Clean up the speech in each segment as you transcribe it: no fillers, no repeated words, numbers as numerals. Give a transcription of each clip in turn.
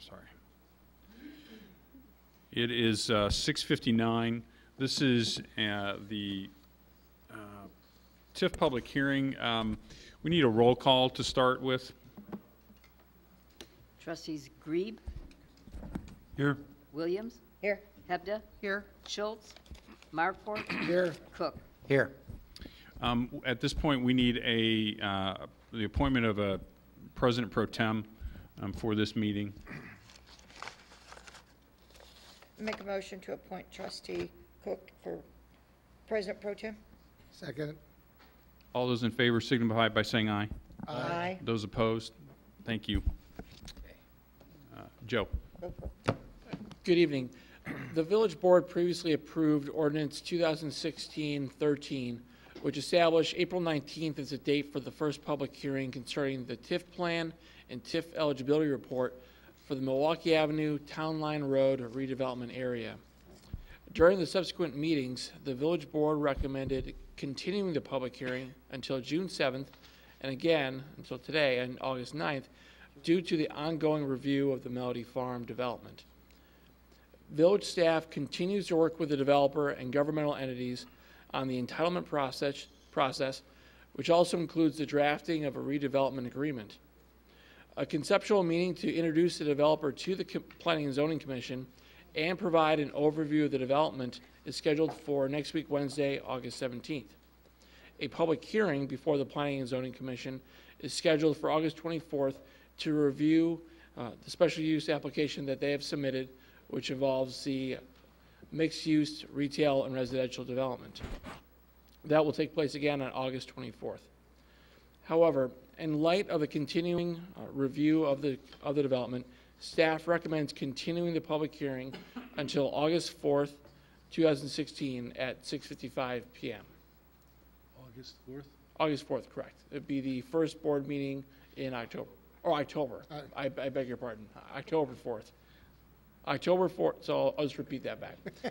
sorry. It is 6:59. This is the TIF public hearing. We need a roll call to start with. Trustees Grebe. Here. Williams. Here. Hebda. Here. Schultz. Markwart. Here. Cook. Here. At this point, we need the appointment of a president pro tem for this meeting. Make a motion to appoint Trustee Cook for President Pro Tem. Second. All those in favor signify by saying aye. Aye. Those opposed? Thank you. Joe. Good evening. The Village Board previously approved Ordinance 2016-13, which established April 19th as a date for the first public hearing concerning the TIF plan and TIF eligibility report for the Milwaukee Avenue Town Line Road redevelopment area. During the subsequent meetings, the Village Board recommended continuing the public hearing until June 7th and again until today on August 9th due to the ongoing review of the Melody Farm development. Village staff continues to work with the developer and governmental entities on the entitlement process, which also includes the drafting of a redevelopment agreement. A conceptual meeting to introduce the developer to the Planning and Zoning Commission and provide an overview of the development is scheduled for next week, Wednesday, August 17th. A public hearing before the Planning and Zoning Commission is scheduled for August 24th to review the special use application that they have submitted, which involves the mixed-use retail and residential development. That will take place again on August 24th. However, in light of the continuing review of the development, staff recommends continuing the public hearing until August 4th, 2016 at 6:55 p.m. August 4th? August 4th, correct. It'd be the first board meeting in October, or October. I beg your pardon, October 4th. October 4th, so I'll just repeat that back. It's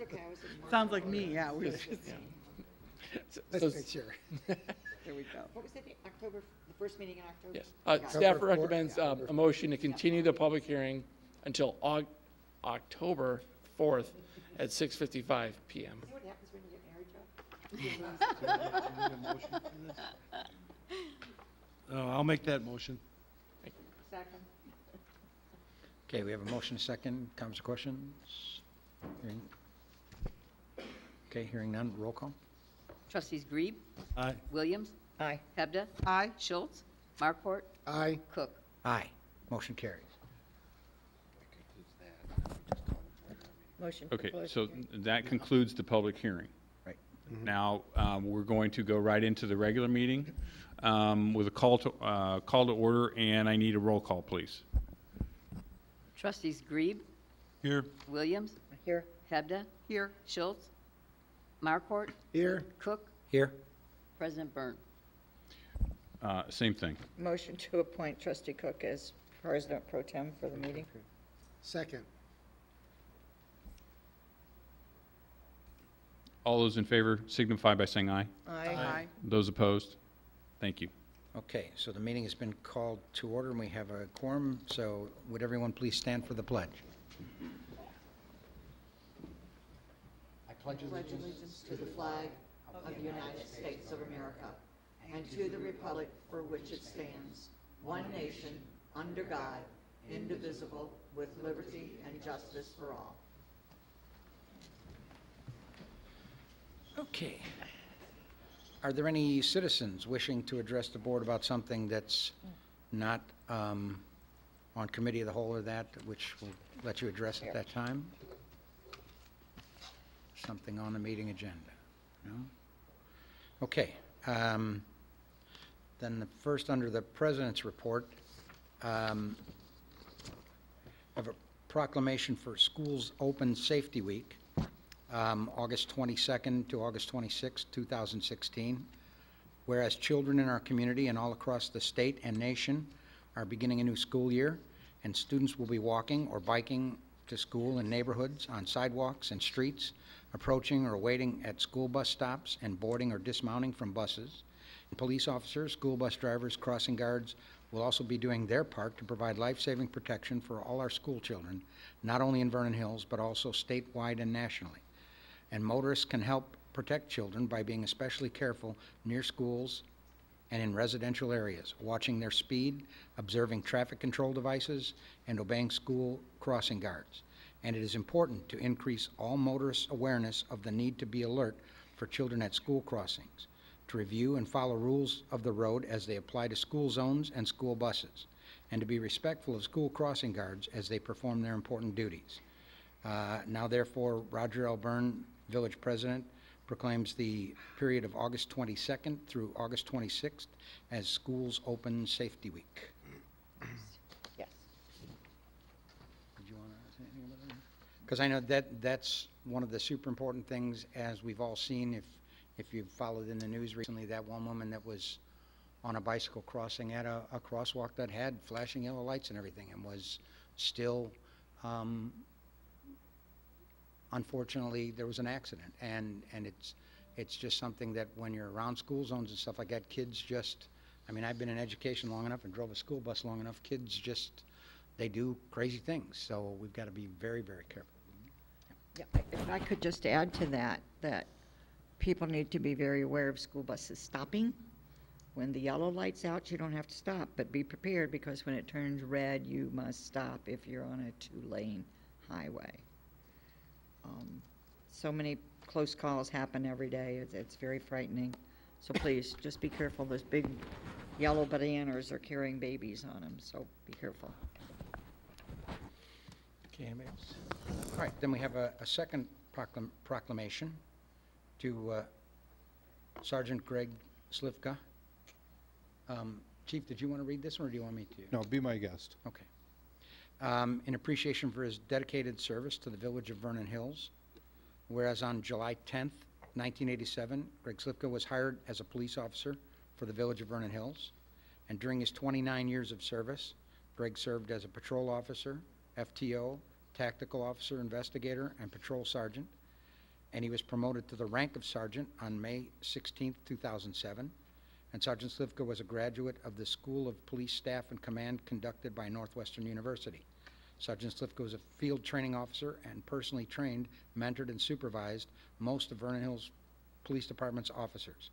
okay, I was just Sounds like me, yeah. We was just, Yeah. Let's make sure. there we go. What was it, October, the first meeting in October? Yes. Got it. Staff October 4th? recommends a motion to continue the public hearing until October 4th at 6:55 p.m. See what happens when you get married, Joe? Do you need a motion for this? I'll make that motion. Second. Okay, we have a motion, a second. Comments or questions? Hearing none. Roll call. Trustees Grebe. Aye. Williams. Aye. Hebda. Aye. Schultz. Markwart. Aye. Cook. Aye. Motion carries. Motion for Okay, closed so hearing. that concludes the public hearing. Right. Now, we're going to go right into the regular meeting with a call to order, and I need a roll call, please. Trustees Grebe. Here. Williams. Here. Hebda. Here. Schultz. Markwart. Here. Cook. Here. President Byrne. Same thing. Motion to appoint Trustee Cook as President Pro Tem for the meeting. Second. All those in favor signify by saying aye. Aye. Those opposed? Thank you. Okay, so the meeting has been called to order, and we have a quorum, so would everyone please stand for the pledge? I pledge allegiance to the flag of the United States of America and to the republic for which it stands, one nation, under God, indivisible, with liberty and justice for all. Okay. Are there any citizens wishing to address the board about something that's not on committee of the whole or that, which we'll let you address at that time? Something on the meeting agenda? No? Okay. Then the first, under the President's report, of a proclamation for Schools Open Safety Week, August 22nd to August 26th, 2016. Whereas children in our community and all across the state and nation are beginning a new school year, and students will be walking or biking to school in neighborhoods, on sidewalks and streets, approaching or waiting at school bus stops, and boarding or dismounting from buses. And police officers, school bus drivers, crossing guards, will also be doing their part to provide life-saving protection for all our school children, not only in Vernon Hills, but also statewide and nationally. And motorists can help protect children by being especially careful near schools and in residential areas, watching their speed, observing traffic control devices, and obeying school crossing guards. And it is important to increase all motorists' awareness of the need to be alert for children at school crossings, to review and follow rules of the road as they apply to school zones and school buses, and to be respectful of school crossing guards as they perform their important duties. Now therefore, Roger L. Byrne, Village President, proclaims the period of August 22nd through August 26th as Schools Open Safety Week. Yes. Did you want to say anything about that? Because I know that's one of the super important things, as we've all seen, if you've followed in the news recently, that one woman that was on a bicycle crossing at a crosswalk that had flashing yellow lights and everything, and was still, unfortunately, there was an accident. And it's just something that when you're around school zones and stuff like that, kids just, I mean, I've been in education long enough and drove a school bus long enough, kids just, they do crazy things. So we've got to be very, very careful. Yeah, if I could just add to that, that people need to be very aware of school buses stopping. When the yellow light's out, you don't have to stop, but be prepared, because when it turns red, you must stop if you're on a two-lane highway. So many close calls happen every day. It's very frightening. So please, just be careful. Those big yellow bananas are carrying babies on them, so be careful. Okay, all right, then we have a second proclamation to Sergeant Greg Slivka. Chief, did you want to read this one, or do you want me to? No, be my guest. Okay. In appreciation for his dedicated service to the village of Vernon Hills, whereas on July 10th, 1987, Greg Slivka was hired as a police officer for the village of Vernon Hills, and during his 29 years of service, Greg served as a patrol officer, FTO, tactical officer, investigator, and patrol sergeant, and he was promoted to the rank of sergeant on May 16th, 2007. And Sergeant Slivka was a graduate of the School of Police Staff and Command conducted by Northwestern University. Sergeant Slivka was a field training officer and personally trained, mentored, and supervised most of Vernon Hills Police Department's officers.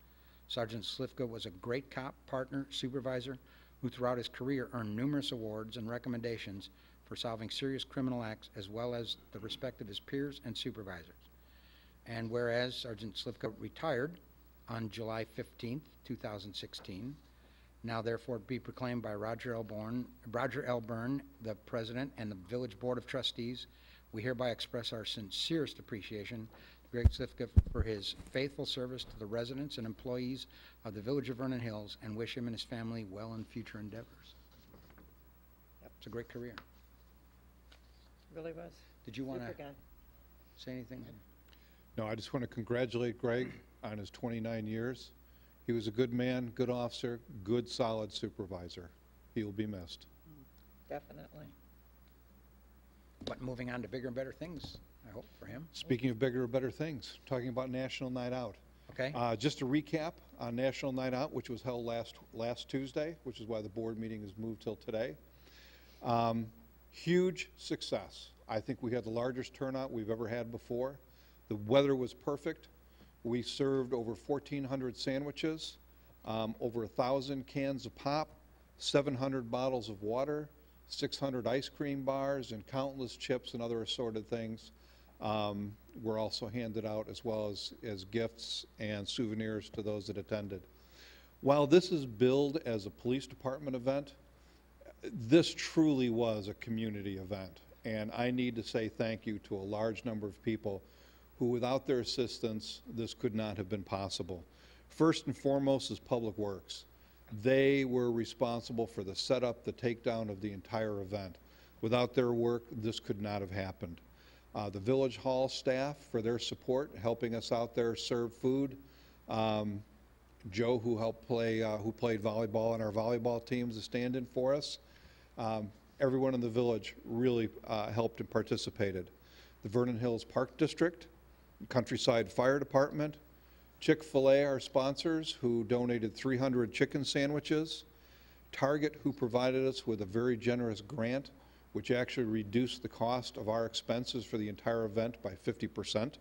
Sergeant Slivka was a great cop, partner, supervisor, who throughout his career earned numerous awards and recommendations for solving serious criminal acts, as well as the respect of his peers and supervisors. And whereas Sergeant Slivka retired on July 15th, 2016, now therefore be proclaimed by Roger L. Byrne, the President, and the Village Board of Trustees, we hereby express our sincerest appreciation to Greg Slivka for his faithful service to the residents and employees of the Village of Vernon Hills, and wish him and his family well in future endeavors. Yep, it's a great career. Really was. Did you want Super to guy. say anything? No, I just want to congratulate Greg on his 29 years. He was a good man, good officer, good, solid supervisor. He will be missed. Definitely. But moving on to bigger and better things, I hope, for him. Speaking of bigger and better things, talking about National Night Out. Okay? Just a recap on National Night Out, which was held last Tuesday, which is why the board meeting is moved till today. Huge success. I think we had the largest turnout we've ever had before. The weather was perfect. We served over 1,400 sandwiches, over 1,000 cans of pop, 700 bottles of water, 600 ice cream bars, and countless chips and other assorted things were also handed out, as well as gifts and souvenirs to those that attended. While this is billed as a police department event, this truly was a community event. And I need to say thank you to a large number of people who, without their assistance, this could not have been possible. First and foremost is Public Works. They were responsible for the setup, the takedown of the entire event. Without their work, this could not have happened. The Village Hall staff for their support, helping us out there serve food. Joe, who played volleyball on our volleyball team, is a stand-in for us. Everyone in the village really helped and participated. The Vernon Hills Park District, Countryside Fire Department, Chick-fil-A, our sponsors, who donated 300 chicken sandwiches, Target, who provided us with a very generous grant, which actually reduced the cost of our expenses for the entire event by 50%.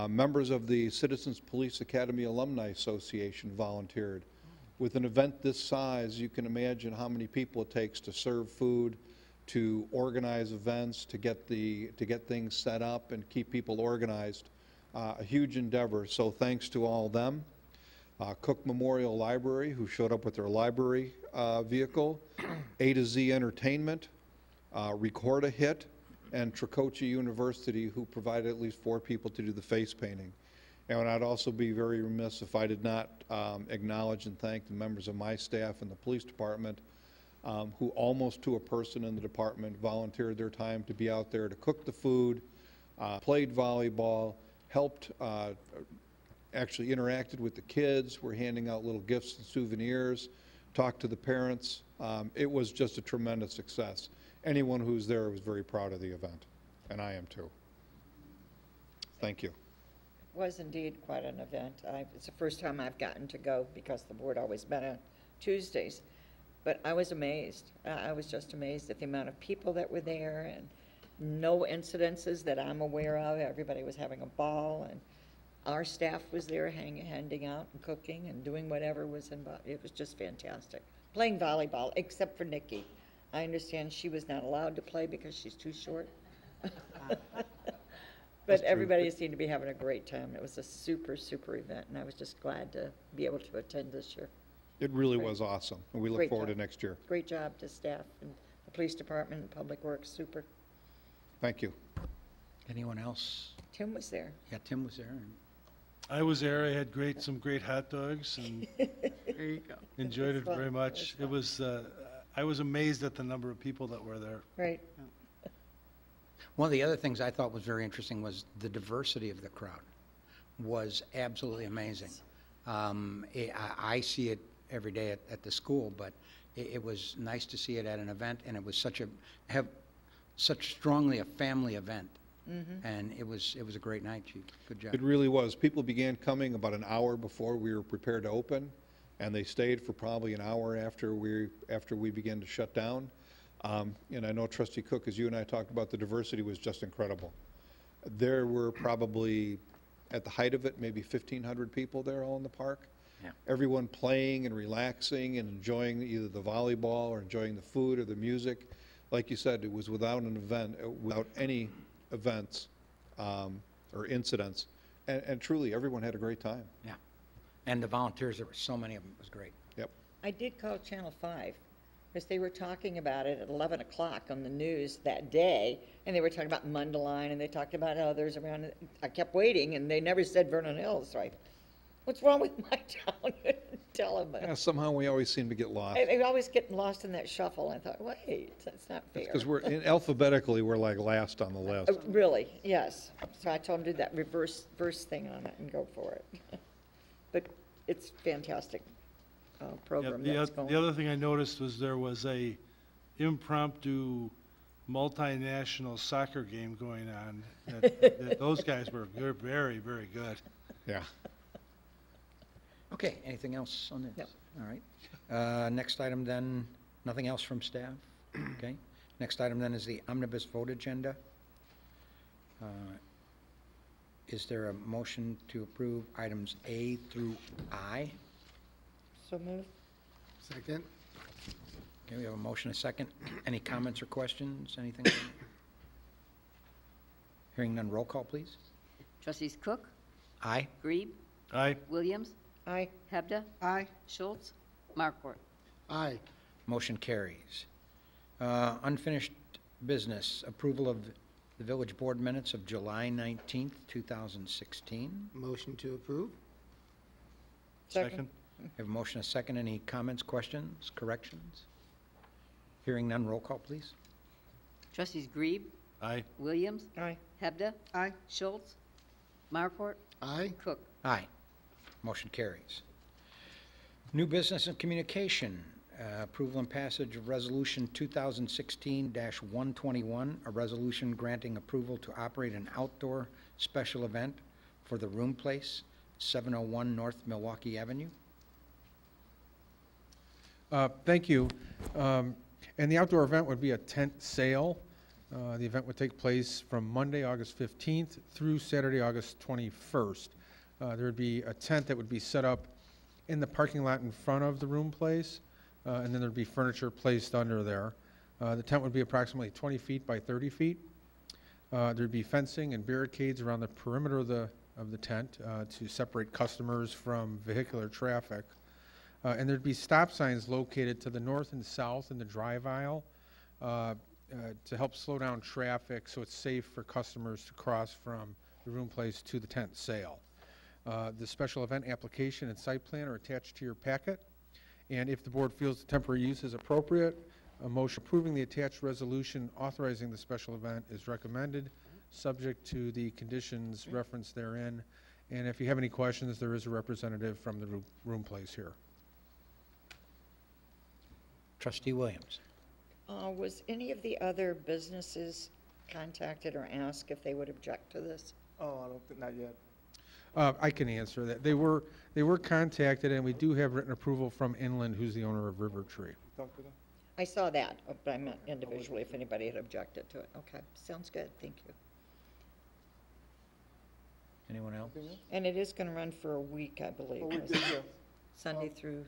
Members of the Citizens Police Academy Alumni Association volunteered. With an event this size, you can imagine how many people it takes to serve food, to organize events, to get things set up and keep people organized. A huge endeavor, so thanks to all of them. Cook Memorial Library, who showed up with their library vehicle, A to Z Entertainment, Record a Hit, and Tricoci University, who provided at least 4 people to do the face painting. And I'd also be very remiss if I did not acknowledge and thank the members of my staff and the police department, who almost to a person in the department volunteered their time to be out there to cook the food, played volleyball, helped, actually interacted with the kids, were handing out little gifts and souvenirs, talked to the parents. It was just a tremendous success. Anyone who's there was very proud of the event, and I am too. Thank you. It was indeed quite an event. It's the first time I've gotten to go because the board always met on Tuesdays. But I was amazed. I was just amazed at the amount of people that were there, and no incidences that I'm aware of. Everybody was having a ball, and our staff was there handing out and cooking and doing whatever was involved. It was just fantastic. Playing volleyball, except for Nikki. I understand she was not allowed to play because she's too short. But everybody seemed to be having a great time. It was a super, super event, and I was just glad to be able to attend this year. It really was awesome, and we look Great forward job. to next year. Great job to staff and the police department and public works, super. Thank you. Anyone else? Tim was there. Yeah, Tim was there. and I was there. I had some great hot dogs and There you go. enjoyed it fun. very much. It was I was amazed at the number of people that were there. Right. One of the other things I thought was very interesting was the diversity of the crowd was absolutely amazing. I see it every day at the school, but it was nice to see it at an event, and it was such strongly a family event. And it was a great night, Chief. Good job. It really was. People began coming about an hour before we were prepared to open, and they stayed for probably an hour after we began to shut down. And I know Trustee Cook, as you and I talked about, the diversity was just incredible. There were probably, at the height of it, maybe 1,500 people there all in the park. Yeah. Everyone playing and relaxing and enjoying either the volleyball or enjoying the food or the music. Like you said, it was without any events or incidents. And truly, everyone had a great time. Yeah. And the volunteers, there were so many of them. It was great. Yep. I did call Channel 5 because they were talking about it at 11 o'clock on the news that day, and they were talking about Mundelein, and they talked about others around. I kept waiting, and they never said Vernon Hills, so what's wrong with my town? Tell them. Yeah, somehow we always seem to get lost. I always get lost in that shuffle. I thought, wait, that's not fair. Because alphabetically, we're like last on the list. Really, yes. So I told them to do that reverse thing on it and go for it. But it's fantastic program that's going. The other thing I noticed was there was a impromptu multinational soccer game going on. That those guys were very, very good. Yeah. Okay, anything else on this? No. All right. Next item then, nothing else from staff? Okay. Next item then is the omnibus vote agenda. Is there a motion to approve items A through I? So moved. Second. Okay, we have a motion, a second. Any comments or questions, anything? Hearing none, roll call, please. Trustees Cook, Aye. Grieb, Aye. Williams, Aye. Hebda, Aye. Schultz, Markwart. Aye. Motion carries. Unfinished business, approval of the village board minutes of July 19th, 2016. Motion to approve. Second. Have a motion, a second. Any comments, questions, corrections? Hearing none, roll call, please. Trustees Grieb, Aye. Williams, Aye. Hebda, Aye. Schultz, Markwart, Aye. Cook. Aye. Motion carries. New business and communication, approval and passage of Resolution 2016-121, a resolution granting approval to operate an outdoor special event for the Room Place, 701 North Milwaukee Avenue. Thank you. And the outdoor event would be a tent sale. The event would take place from Monday, August 15th through Saturday, August 21st. There would be a tent that would be set up in the parking lot in front of the room place, and then there'd be furniture placed under there. The tent would be approximately 20 feet by 30 feet. There'd be fencing and barricades around the perimeter of the tent to separate customers from vehicular traffic. And there'd be stop signs located to the north and south in the drive aisle to help slow down traffic so it's safe for customers to cross from the room place to the tent sale. The special event application and site plan are attached to your packet. And if the board feels the temporary use is appropriate, a motion approving the attached resolution authorizing the special event is recommended, subject to the conditions referenced therein. And if you have any questions, there is a representative from the room place here. Trustee Williams. Was any of the other businesses contacted or asked if they would object to this? Oh, I don't think, not yet. I can answer that. They were contacted, and we do have written approval from Inland, who's the owner of River Tree. Talk to them. I saw that, but I meant individually if anybody had objected to it. Okay, sounds good, thank you. Anyone else? And it is going to run for a week, I believe. Oh, we isn't did, it? yeah. Sunday through,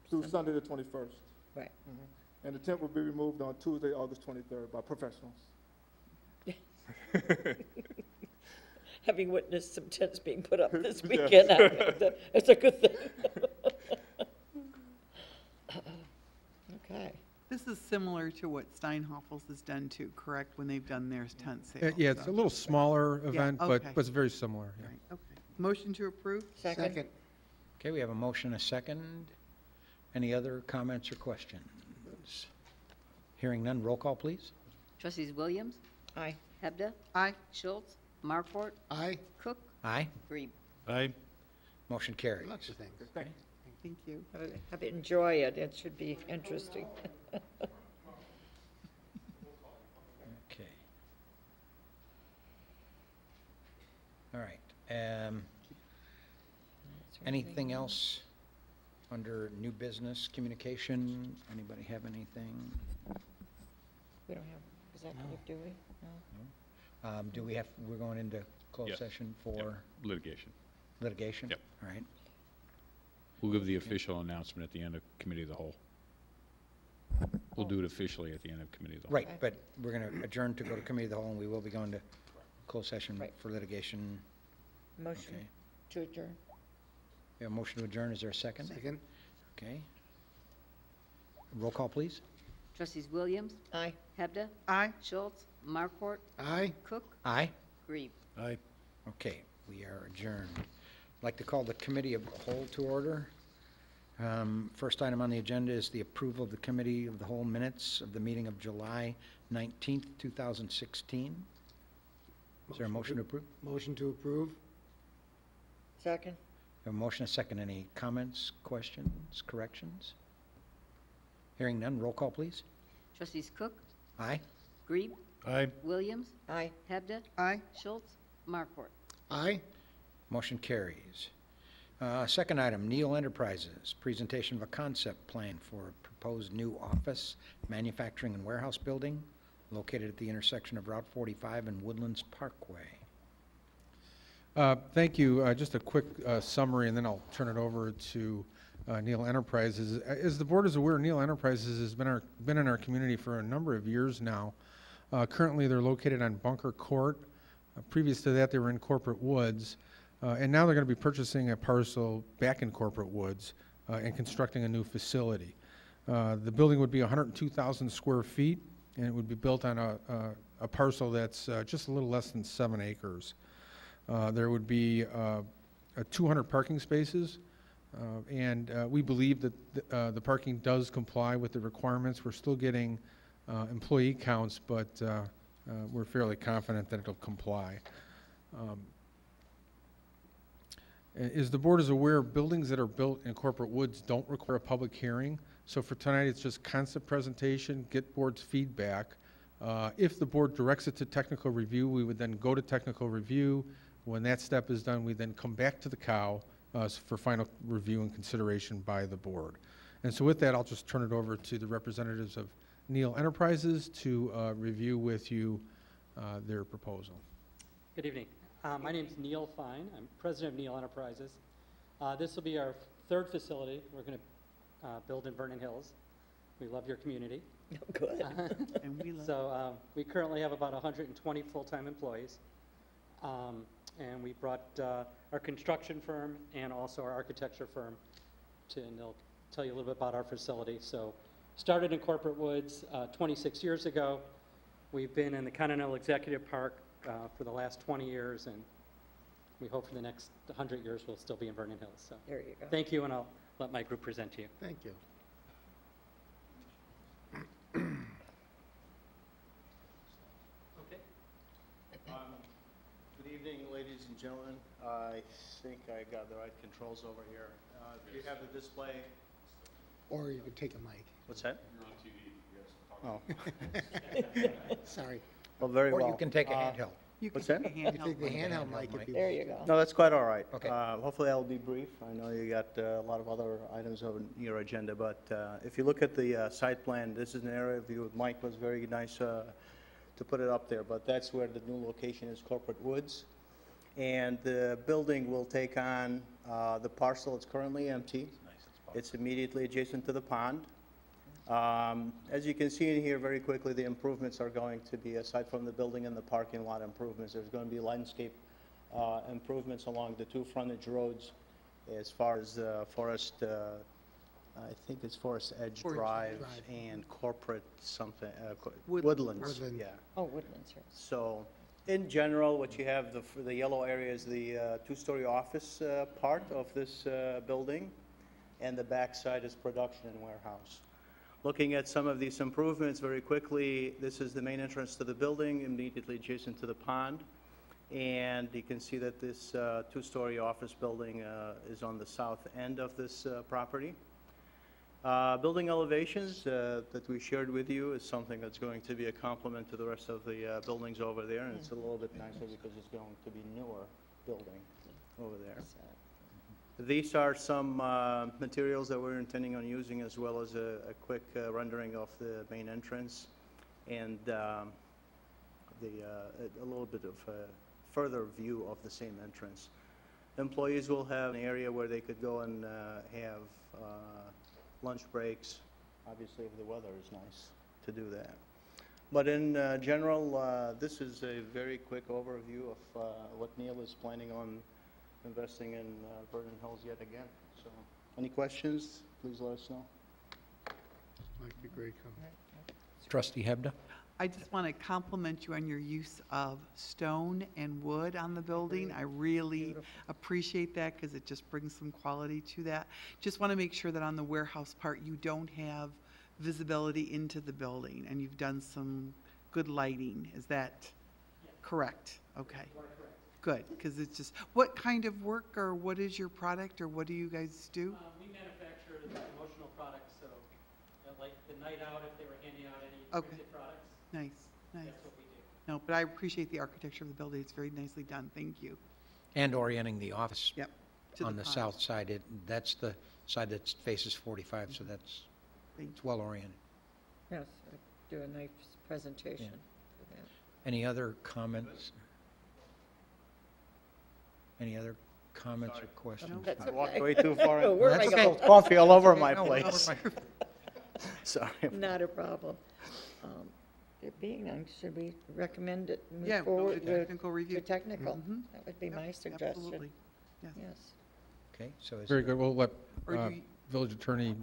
Through Sunday the 21st. right. And the tent will be removed on Tuesday, August 23rd by professionals. Having witnessed some tents being put up this Yes. weekend, it's a good thing. Okay. This is similar to what Steinhoffel's has done too, correct, when they've done their tent sale? Yeah, it's a little smaller event, but okay. it's very similar. Yeah. Right, okay. Motion to approve? Second. Okay, we have a motion, a second. Any other comments or questions? Hearing none, roll call, please. Trustees Williams, Aye. Hebda, Aye. Schultz, Markwart, Aye. Cook, Aye. Grebe. Aye. Motion carries. Thank Thank you. Have it, enjoy it, it should be interesting. Okay. All right. Anything else under new business, communication? Anybody have anything? We don't have executive, do we? No? Do we have, we're going into closed Yes. session Yep. for Litigation. litigation? Yep. All right. We'll give the official announcement at the end of committee of the whole. We'll do it officially at the end of committee of the whole. Right, but we're going to adjourn to go to committee of the whole, and we will be going to closed session Right. for litigation. Motion Okay. to adjourn. We have a motion to adjourn. Is there a second? Second. Okay. Roll call, please. Trustees Williams, Aye. Hebda, Aye. Schultz, Markwart, Aye. Cook, Aye. Grebe. Aye. Okay, we are adjourned. I'd like to call the committee of the whole to order. First item on the agenda is the approval of the committee of the whole minutes of the meeting of July 19th, 2016. Is there a motion to approve? Motion to approve. Second. We have a motion, a second. Any comments, questions, corrections? Hearing none, roll call, please. Trustees Cook, Aye. Grebe, Aye. Williams, Aye. Hebda, Aye. Schultz, Markwart. Aye. Motion carries. Second item, Neal Enterprises, presentation of a concept plan for a proposed new office, manufacturing and warehouse building located at the intersection of Route 45 and Woodlands Parkway. Thank you. Just a quick summary, and then I'll turn it over to Neal Enterprises. As the board is aware, Neal Enterprises has been in our community for a number of years now. Currently, they're located on Bunker Court. Previous to that, they were in Corporate Woods. And now they're going to be purchasing a parcel back in Corporate Woods and constructing a new facility. The building would be 102,000 square feet, and it would be built on a parcel that's just a little less than 7 acres. There would be 200 parking spaces, and we believe that the parking does comply with the requirements. We're still getting employee counts, but we're fairly confident that it'll comply. As the board is aware, buildings that are built in Corporate Woods don't require a public hearing. So for tonight, it's just concept presentation, get board's feedback. If the board directs it to technical review, we would then go to technical review. When that step is done, we then come back to the COW for final review and consideration by the board. And so with that, I'll just turn it over to the representatives of Neal Enterprises to review with you their proposal. Good evening. My name is Neil Fine. I'm president of Neal Enterprises. This will be our third facility we're going to build in Vernon Hills. We love your community. Good. And we love So we currently have about 120 full-time employees. And we brought our construction firm and also our architecture firm and they'll tell you a little bit about our facility. So started in Corporate Woods 26 years ago. We've been in the Continental Executive Park for the last 20 years, and we hope for the next 100 years we'll still be in Vernon Hills. So There you go. thank you, and I'll let my group present to you. Thank you. Okay. Good evening, ladies and gentlemen. I think I got the right controls over here. Do you have the display? Or you could take a mic. What's that? You're on TV, yes. Oh, Sorry. well, very well. Or you can take a handheld. You What's can that? take a You take the handheld mic if you. There you go. No, that's quite all right. Okay. Hopefully I'll be brief. I know you got a lot of other items on your agenda, but if you look at the site plan, this is an area view. Mike was very nice to put it up there, but that's where the new location is, Corporate Woods. And the building will take on the parcel that's currently empty. It's immediately adjacent to the pond. As you can see in here very quickly, the improvements are going to be, aside from the building and the parking lot improvements, there's going to be landscape improvements along the two frontage roads as far as Forest, I think it's Forest Edge Forest Drive Drive. and Corporate something, Woodlands. Woodlands, yeah. Oh, Woodlands, yes. So, in general, what you have, the yellow area is the two-story office part of this building, and the back side is production and warehouse. Looking at some of these improvements very quickly, this is the main entrance to the building, immediately adjacent to the pond. And you can see that this two-story office building is on the south end of this property. Building elevations that we shared with you is something that's going to be a complement to the rest of the buildings over there, and it's a little bit nicer because it's going to be newer building over there. These are some materials that we're intending on using, as well as a quick rendering of the main entrance and a little bit of a further view of the same entrance. Employees will have an area where they could go and have lunch breaks. Obviously, if the weather is nice to do that. But in general, this is a very quick overview of what Neal is planning on investing in Vernon Hills yet again. So, any questions, please let us know. Might be great. Trustee Hebda? I just want to compliment you on your use of stone and wood on the building. I really appreciate that because it just brings some quality to that. Just want to make sure that on the warehouse part, you don't have visibility into the building, and you've done some good lighting. Is that correct? Okay. Good, because it's just, what kind of work, or what is your product, or what do you guys do? We manufacture the promotional products, so like the night out, if they were handing out any Okay. printed products, Nice, nice. that's what we do. No, but I appreciate the architecture of the building. It's very nicely done. Thank you. And orienting the office Yep. to on the pond. south side. That's the side that faces 45, so Thank it's well oriented. Yes, do a nice presentation Yeah. for that. Any other comments? Any other comments or questions? That's I walked okay. way too far. Oh, where That's am I okay. going? Coffee all over my No, place. never mind. Sorry. Not a problem. It being none, should we recommend it, Yeah, move we'll go forward to with technical review. to technical? Mhm. That would be my Yep, suggestion. Absolutely. Yes. Yes. Okay, so is Very there- good. We'll let Or do you- Village Attorney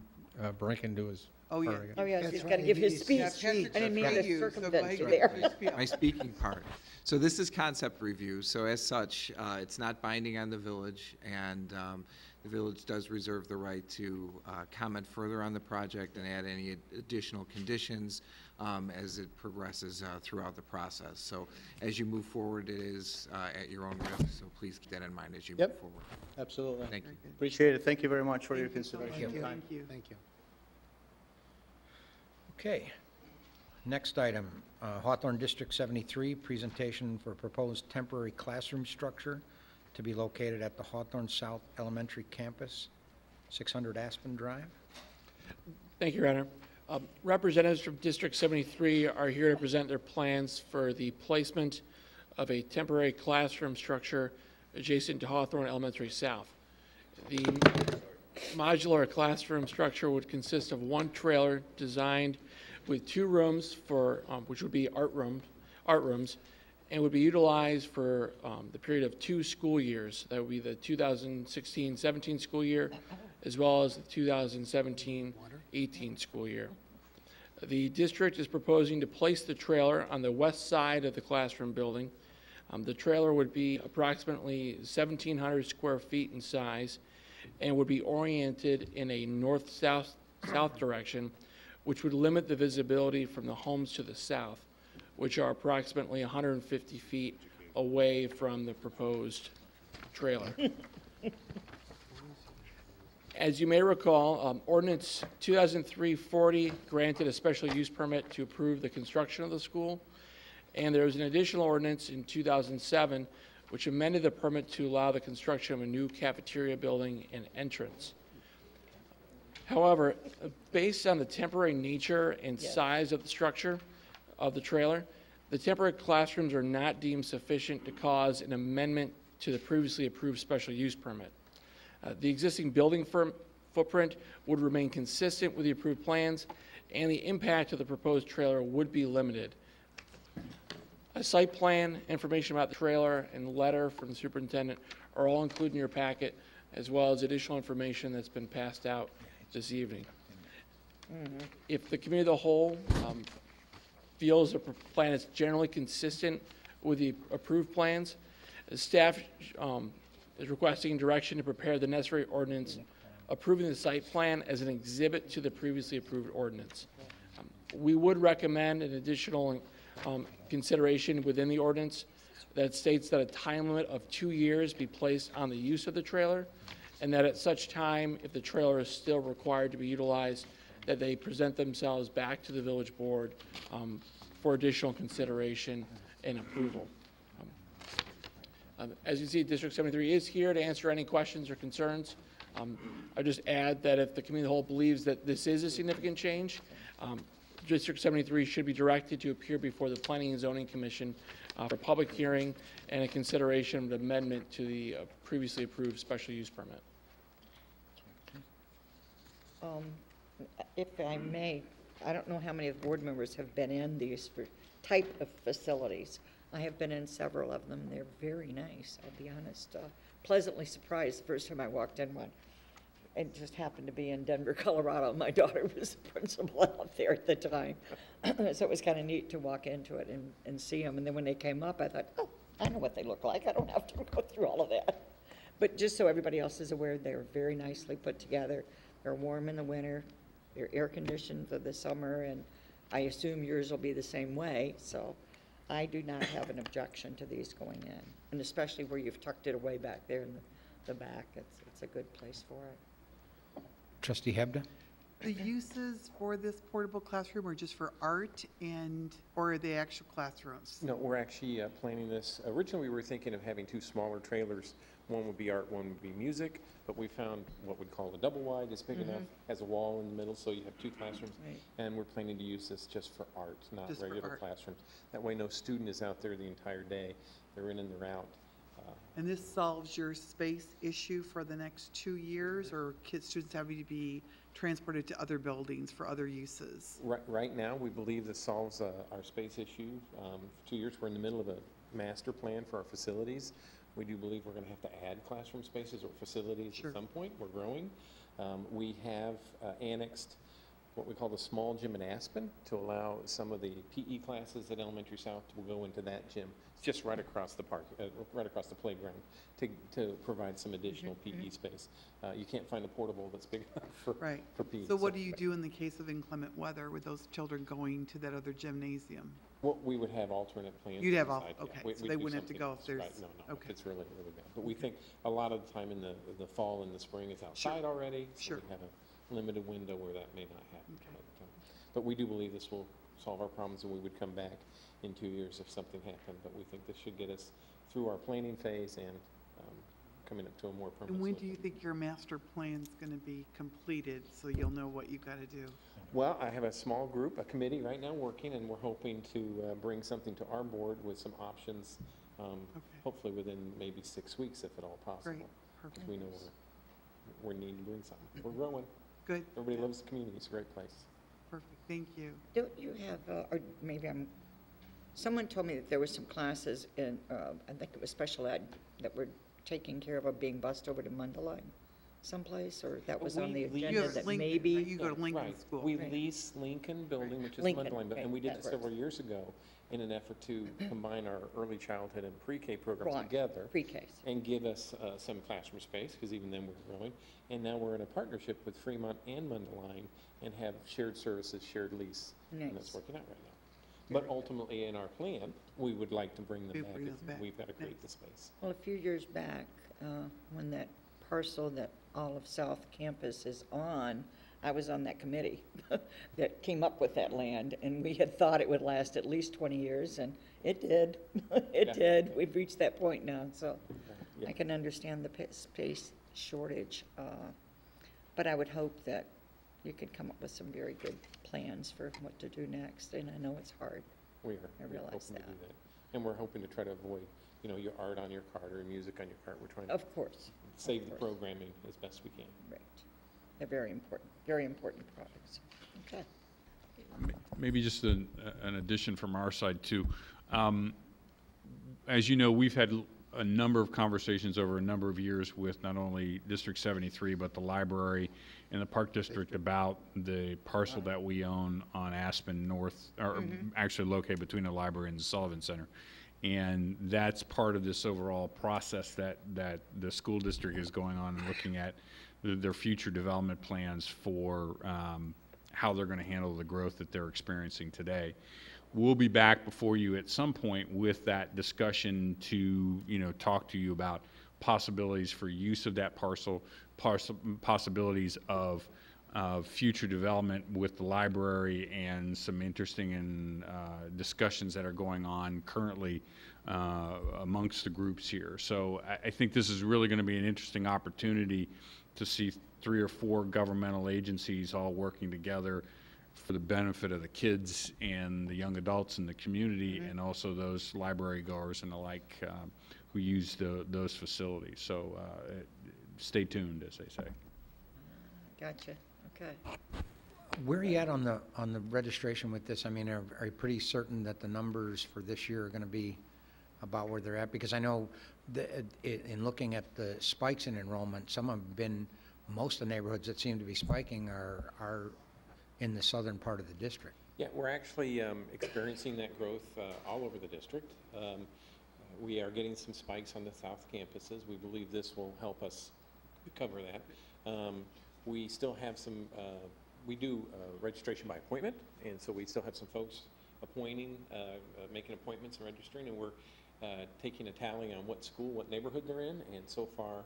Branken do his Oh, part, yeah. I guess. Oh, yes, That's he's got to right. give his He's- speech. Yeah, I Patrick didn't mean should to you, so go circumvent ahead you and there. give your spiel. My speaking part. So this is concept review, so as such, it's not binding on the village, and the village does reserve the right to comment further on the project and add any additional conditions as it progresses throughout the process. So as you move forward, it is at your own risk, so please keep that in mind as you move Yep. forward. Absolutely. Thank you. Appreciate it. Thank you very much for your Thank you so much. consideration and time. Thank you. Thank you. Okay. Next item, Hawthorne District 73, presentation for proposed temporary classroom structure to be located at the Hawthorne South Elementary Campus, 600 Aspen Drive. Thank you, Your Honor. Representatives from District 73 are here to present their plans for the placement of a temporary classroom structure adjacent to Hawthorne Elementary South. The modular classroom structure would consist of one trailer designed with 2 rooms for, which would be art rooms, and would be utilized for the period of 2 school years. That would be the 2016-17 school year, as well as the 2017-18 school year. The district is proposing to place the trailer on the west side of the classroom building. The trailer would be approximately 1,700 square feet in size and would be oriented in a north-south direction, which would limit the visibility from the homes to the south, which are approximately 150 feet away from the proposed trailer. As you may recall, Ordinance 2003-40 granted a special use permit to approve the construction of the school, and there was an additional ordinance in 2007 which amended the permit to allow the construction of a new cafeteria building and entrance. However, based on the temporary nature and size of the structure of the trailer, the temporary classrooms are not deemed sufficient to cause an amendment to the previously approved special use permit. The existing building footprint would remain consistent with the approved plans, and the impact of the proposed trailer would be limited. A site plan, information about the trailer, and letter from the superintendent are all included in your packet, as well as additional information that's been passed out this evening. If the committee of the whole feels the plan is generally consistent with the approved plans, the staff is requesting direction to prepare the necessary ordinance approving the site plan as an exhibit to the previously approved ordinance. We would recommend an additional consideration within the ordinance that states that a time limit of 2 years be placed on the use of the trailer, and that at such time, if the trailer is still required to be utilized, that they present themselves back to the village board for additional consideration and approval. As you see, District 73 is here to answer any questions or concerns. I just add that if the committee of the whole believes that this is a significant change, District 73 should be directed to appear before the Planning and Zoning Commission for public hearing and a consideration of an amendment to the previously approved special use permit. If I may, I don't know how many of the board members have been in these type of facilities. I have been in several of them. They're very nice, I'll be honest. Pleasantly surprised the first time I walked in one. It just happened to be in Denver, Colorado. My daughter was the principal out there at the time. So it was kind of neat to walk into it and see them. And then when they came up, I thought, oh, I know what they look like. I don't have to go through all of that. But just so everybody else is aware, they're very nicely put together. They're warm in the winter. They're air conditioned for the summer. And I assume yours will be the same way. So I do not have an objection to these going in. And especially where you've tucked it away back there in the back. It's a good place for it. Trustee Hebda? The uses for this portable classroom are just for art or are they actual classrooms? No, we're actually planning this. Originally, we were thinking of having 2 smaller trailers. One would be art, one would be music, but we found what we'd call a double wide is big enough, has a wall in the middle, so you have 2 classrooms. Right. And we're planning to use this just for art, not Just for regular art. classrooms. That way, no student is out there the entire day. They're in and they're out. And this solves your space issue for the next 2 years, or students having to be transported to other buildings for other uses? Right now, we believe this solves our space issue. For 2 years, we're in the middle of a master plan for our facilities. We do believe we're going to have to add classroom spaces or facilities at some point. We're growing. We have annexed what we call the small gym in Aspen to allow some of the PE classes at Elementary South to go into that gym. It's just right across the park, right across the playground, to provide some additional PE space. You can't find a portable that's big enough for PE. So what do you do in the case of inclement weather with those children going to that other gymnasium? Well, we would have alternate plans. You'd have inside, okay, yeah. so they wouldn't have to go if there's, No, if it's really, really bad. But we think a lot of the time in the fall and the spring is outside already. So we have a limited window where that may not happen. But we do believe this will solve our problems, and we would come back in 2 years if something happened. But we think this should get us through our planning phase and coming up to a more permanent And when do solution. you think your master plan's gonna be completed, so you'll know what you gotta do? Well, I have a small group, a committee right now working, and we're hoping to bring something to our board with some options, hopefully within maybe 6 weeks, if at all possible. Great, Because perfect. we know we're needing doing something. We're growing. Good. Everybody loves the community. It's a great place. Perfect, thank you. Don't you have, or maybe someone told me that there was some classes in, I think it was special ed, that were taking care of being bused over to Mundelein someplace, or that was on the We agenda lease- that Lincoln, maybe. you go to Lincoln Right. School. We Right. lease Lincoln Building, which is Lincoln, Mundelein, okay, and we did that it several works. years ago in an effort to combine our early childhood and pre-K programs Right, together. pre-Ks. And give us some classroom space, because even then we're growing. And now we're in a partnership with Fremont and Mundelein and have shared services, shared lease. And that's Nice. working out right now. But ultimately, in our plan, we would like to bring them We'll back. bring those back. We've got to create Nice. the space. Well, a few years back, when that parcel that all of South Campus is on, I was on that committee that came up with that land, and we had thought it would last at least 20 years, and it did. It Yeah. did. We've reached that point now, so Yeah. I can understand the space shortage. But I would hope that you could come up with some very good plans for what to do next, and I know it's hard. We are. I We're realize hoping to that. do that. And we're hoping to try to avoid, your art on your card or your music on your card. We're trying to Of course. save of the course. programming as best we can. Right. They're very important products. Okay. Maybe just an addition from our side too. As you know, we've had a number of conversations over a number of years with not only District 73, but the library and the Park District about the parcel that we own on Aspen North, or actually located between the library and the Sullivan Center. And that's part of this overall process that the school district is going on and looking at their future development plans for how they're going to handle the growth that they're experiencing today. We'll be back before you at some point with that discussion to, talk to you about possibilities for use of that parcel, possibilities of future development with the library, and some interesting discussions that are going on currently amongst the groups here. So I think this is really going to be an interesting opportunity to see 3 or 4 governmental agencies all working together for the benefit of the kids and the young adults in the community, and also those library goers and the like who use those facilities. So stay tuned, as they say. Gotcha. Okay. Where are you at on the registration with this? I mean, are you pretty certain that the numbers for this year are going to be about where they're at? Because I know in looking at the spikes in enrollment, most of the neighborhoods that seem to be spiking are in the southern part of the district. Yeah, we're actually experiencing that growth all over the district. We are getting some spikes on the south campuses. We believe this will help us cover that. We still have some, we do registration by appointment, and so we still have some folks making appointments and registering, and we're taking a tally on what school, what neighborhood they're in, and so far,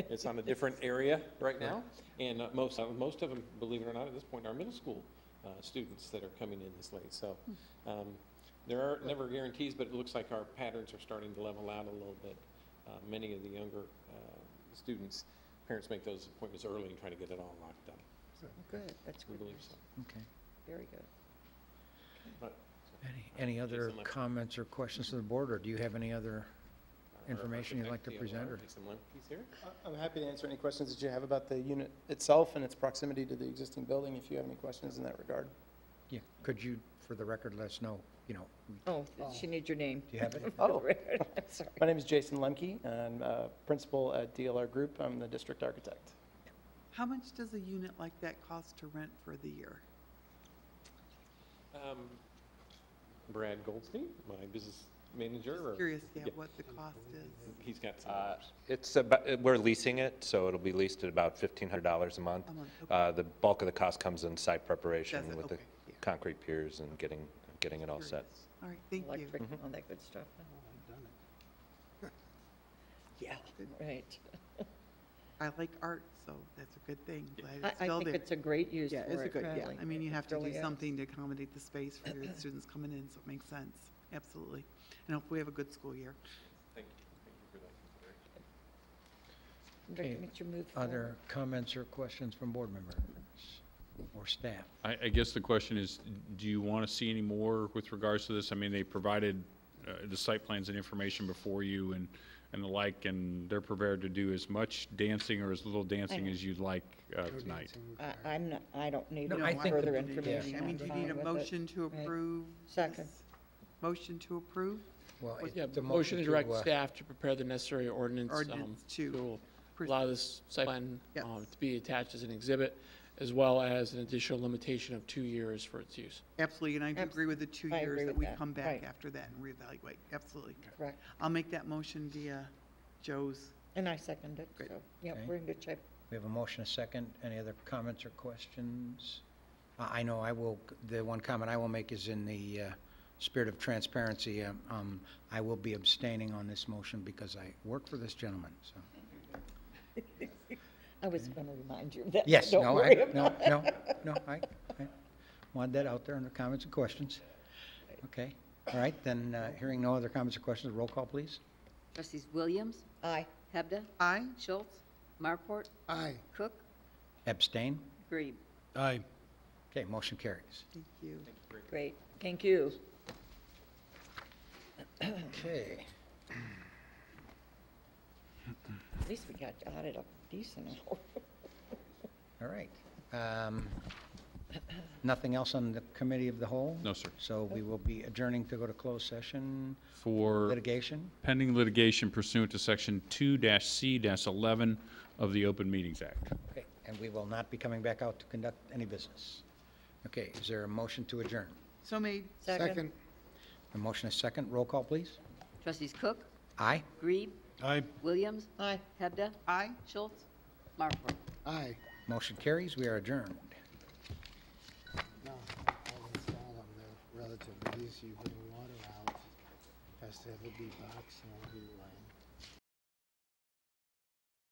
it's on a different area right now, and most of them, believe it or not, at this point, are middle school students that are coming in this late. So there are never guarantees, but it looks like our patterns are starting to level out a little bit. Many of the younger students, parents make those appointments early and try to get it all locked up. Good. That's We good. believe news. so. Okay. Very good. But, Any other Jason Lemke. comments or questions to the board, or do you have any other information you'd like to present? Or? Jason Lemke's here. I'm happy to answer any questions that you have about the unit itself and its proximity to the existing building, if you have any questions in that regard. Yeah. Could you, for the record, let us know, Oh, she needs your name. Do you have it? Oh. I'm sorry. My name is Jason Lemke, and I'm principal at DLR Group. I'm the district architect. How much does a unit like that cost to rent for the year? Brad Goldstein, my business manager. Just or- curious, yeah, yeah. what the cost is. He's got some numbers. It's about, we're leasing it, so it'll be leased at about $1,500 a month. A month, okay. The bulk of the cost comes in site preparation Does it? with the Okay, yeah. concrete piers and getting it all set. Curious. All right, thank you. Electric, all that good stuff. Yeah, right. I like art, so that's a good thing. Glad I it's still think there. it's a great use for Yeah, it, it's a good, yeah. really. I mean, you have to It really do is. something to accommodate the space for your students coming in, so it makes sense. Absolutely. And hopefully we have a good school year. Thank you. Thank you for Okay. Make you move Other comments or questions from board members or staff? I guess the question is, do you want to see any more with regards to this? I mean, they provided the site plans and information before you and the like, and they're prepared to do as much dancing or as little dancing as you'd like tonight. I don't need No, any I think further the- information. I mean, do you need a motion to approve? Second. this? Motion to approve? Well, Yeah, the motion to direct to, staff to prepare the necessary ordinance Ordinance to to proceed. allow this site plan Yes. to be attached as an exhibit, as well as an additional limitation of 2 years for its use. Absolutely, and I do agree with the 2 I years agree that with we that, come back right. after that and reevaluate. Absolutely. Correct. I'll make that motion via Joe's. And I second it, so, yeah, Okay. we're in good shape. We have a motion, a second. Any other comments or questions? I know the one comment I will make is in the spirit of transparency. I will be abstaining on this motion because I work for this gentleman, so. I was going to remind you of that. Yes, Don't no, worry I about it. wanted that out there under comments and questions. Okay, all right, then, hearing no other comments or questions, roll call, please. Trustees Williams, Aye. Hebda, Aye? Schultz, Markwart, Aye. Cook, Abstain? Grieve. Aye. Okay, motion carries. Thank you. Great, thank you. Okay. At least we got it up decent. All right. Nothing else on the committee of the whole? No, sir. So we will be adjourning to go to closed session. For Litigation? pending litigation pursuant to Section 2-C-11 of the Open Meetings Act. Okay, and we will not be coming back out to conduct any business. Okay, is there a motion to adjourn? So made. Second. A motion is second. Roll call, please. Trustees Cook, Aye? Grieve, Aye. Williams, Aye. Hebda, Aye? Schultz, Markwart. Aye. Motion carries. We are adjourned. No, I'll install them. They're relatively easy. You bring the water out. Has to have a deep box and a heat line.